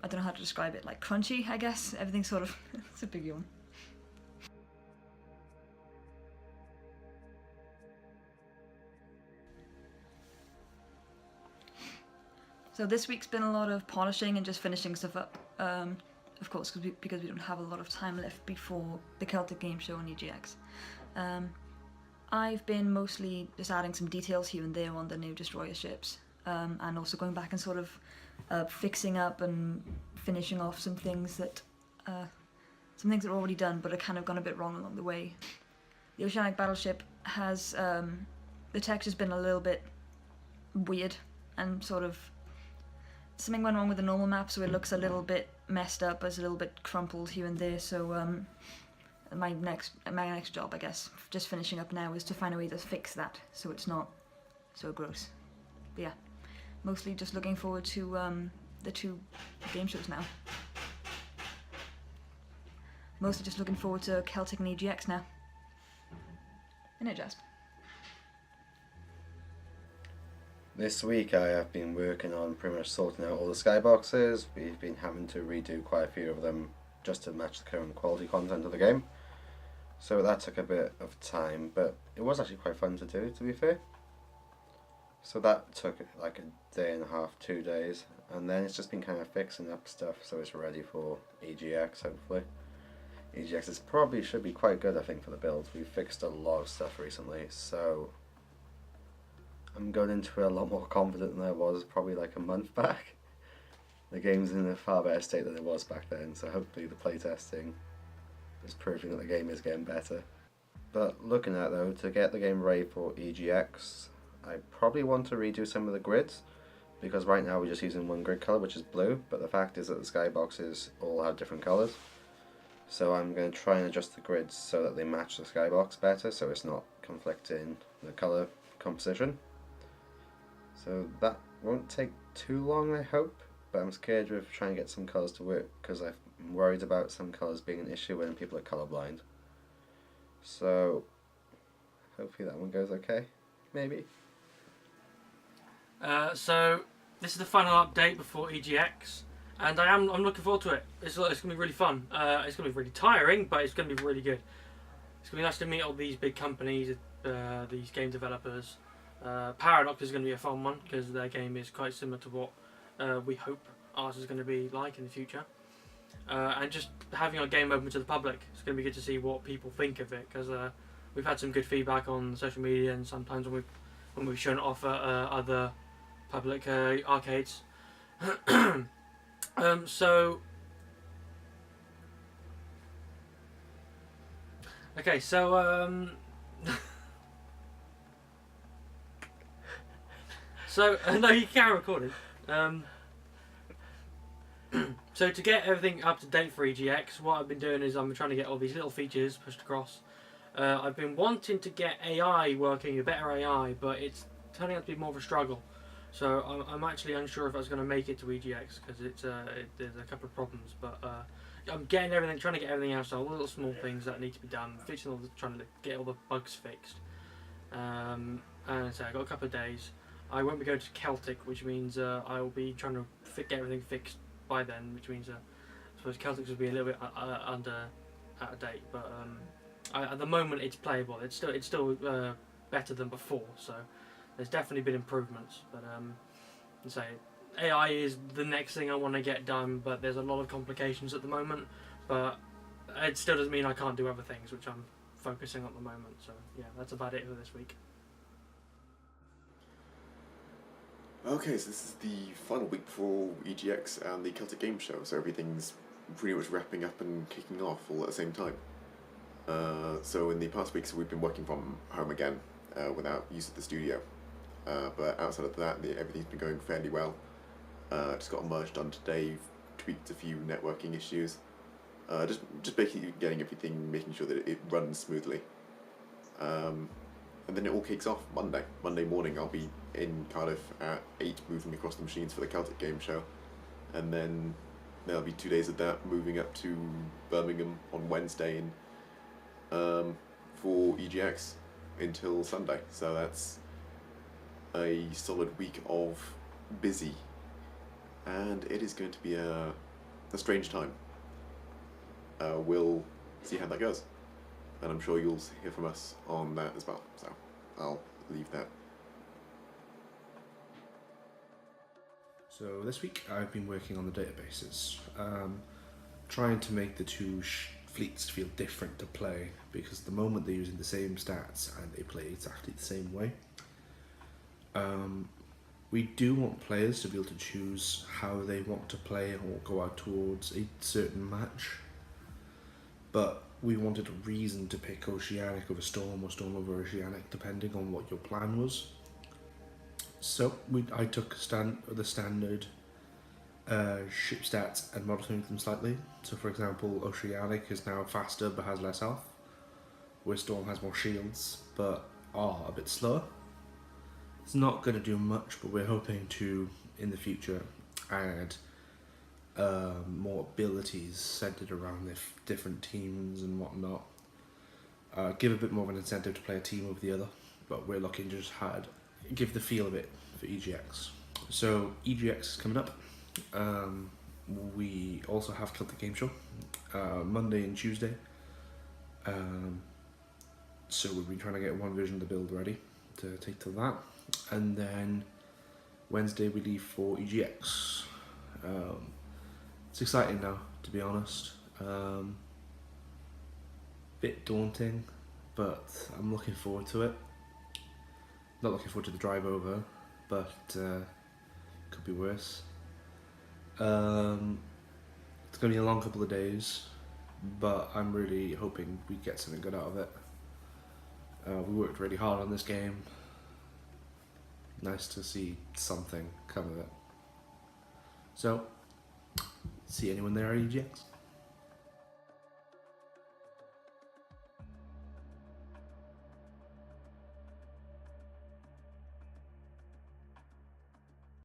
I don't know how to describe it, like crunchy, I guess. Everything's sort of, it's a big yawn. So this week's been a lot of polishing and just finishing stuff up. Of course, because we don't have a lot of time left before the Celtic game show on EGX. I've been mostly just adding some details here and there on the new destroyer ships, and also going back and sort of fixing up and finishing off some things that are already done but are kind of gone a bit wrong along the way. The Oceanic battleship has the texture's been a little bit weird and sort of something went wrong with the normal map, so it looks a little bit messed up, it's a little bit crumpled here and there. So my next job, I guess, just finishing up now, is to find a way to fix that so it's not so gross. But yeah, mostly just looking forward to the 2 game shows now. Mostly just looking forward to Celtic and EGX now. Isn't it, Jasp? This week I have been working on pretty much sorting out all the skyboxes. We've been having to redo quite a few of them just to match the current quality content of the game. So that took a bit of time, but it was actually quite fun to do, to be fair. So that took like a day and a half, 2 days, and then it's just been kind of fixing up stuff so it's ready for EGX, hopefully. EGX should be quite good, I think, for the build. We've fixed a lot of stuff recently, so I'm going into it a lot more confident than I was probably like a month back. The game's in a far better state than it was back then, so hopefully the playtesting is proving that the game is getting better. But looking at though, to get the game ready for EGX, I probably want to redo some of the grids, because right now we're just using one grid colour, which is blue, but the fact is that the skyboxes all have different colours. So I'm going to try and adjust the grids so that they match the skybox better, so it's not conflicting the colour composition. So that won't take too long, I hope, but I'm scared of trying to get some colours to work, because I'm worried about some colours being an issue when people are colourblind. So hopefully that one goes okay, maybe. So this is the final update before EGX, and I'm looking forward to it. It's going to be really fun. It's going to be really tiring, but it's going to be really good. It's going to be nice to meet all these big companies, these game developers. Paradox is going to be a fun one because their game is quite similar to what we hope ours is going to be like in the future. And just having our game open to the public, it's going to be good to see what people think of it, because we've had some good feedback on social media, and sometimes when we've shown it off at other public arcades. So okay, so so no, you can record it. So to get everything up to date for EGX, what I've been doing is I'm trying to get all these little features pushed across. I've been wanting to get AI working, a better AI, but it's turning out to be more of a struggle. So I'm actually unsure if I was going to make it to EGX, because there's a couple of problems. But I'm trying to get everything else, all the little small things that need to be done, trying to get all the bugs fixed. And so I got a couple of days. I won't be going to Celtic, which means I will be trying to get everything fixed by then, which means I suppose Celtics will be a little bit out of date. But at the moment it's playable. It's still better than before. So there's definitely been improvements. But AI is the next thing I want to get done. But there's a lot of complications at the moment. But it still doesn't mean I can't do other things, which I'm focusing on at the moment. So yeah, that's about it for this week. Okay, so this is the final week before EGX and the Celtic Game Show, so everything's pretty much wrapping up and kicking off all at the same time. So in the past weeks we've been working from home again, without use of the studio. But outside of that, everything's been going fairly well. Just got a merge done today, tweaked a few networking issues. Just basically getting everything, making sure that it runs smoothly. And then it all kicks off Monday. Monday morning I'll be in Cardiff at 8, moving across the machines for the Celtic Game Show. And then there'll be 2 days of that, moving up to Birmingham on Wednesday for EGX until Sunday. So that's a solid week of busy. And it is going to be a a strange time. We'll see how that goes, and I'm sure you'll hear from us on that as well. So I'll leave that. So this week I've been working on the databases, trying to make the two fleets feel different to play, because at the moment they're using the same stats and they play exactly the same way. We do want players to be able to choose how they want to play or go out towards a certain match, but we wanted a reason to pick Oceanic over Storm or Storm over Oceanic depending on what your plan was. So I took the standard ship stats and modified them slightly. So for example, Oceanic is now faster but has less health, where Storm has more shields but are a bit slower. It's not going to do much, but we're hoping to, in the future, add more abilities centered around the different teams and whatnot. Give a bit more of an incentive to play a team over the other, but we're looking to just give the feel of it for EGX. So EGX is coming up. We also have Celtic Game Show Monday and Tuesday. So we've been trying to get one version of the build ready to take to that, and then Wednesday we leave for EGX. It's exciting now, to be honest. Bit daunting, but I'm looking forward to it. Not looking forward to the drive over, but could be worse. It's going to be a long couple of days, but I'm really hoping we get something good out of it. We worked really hard on this game. Nice to see something come of it. So, see anyone there at EGX?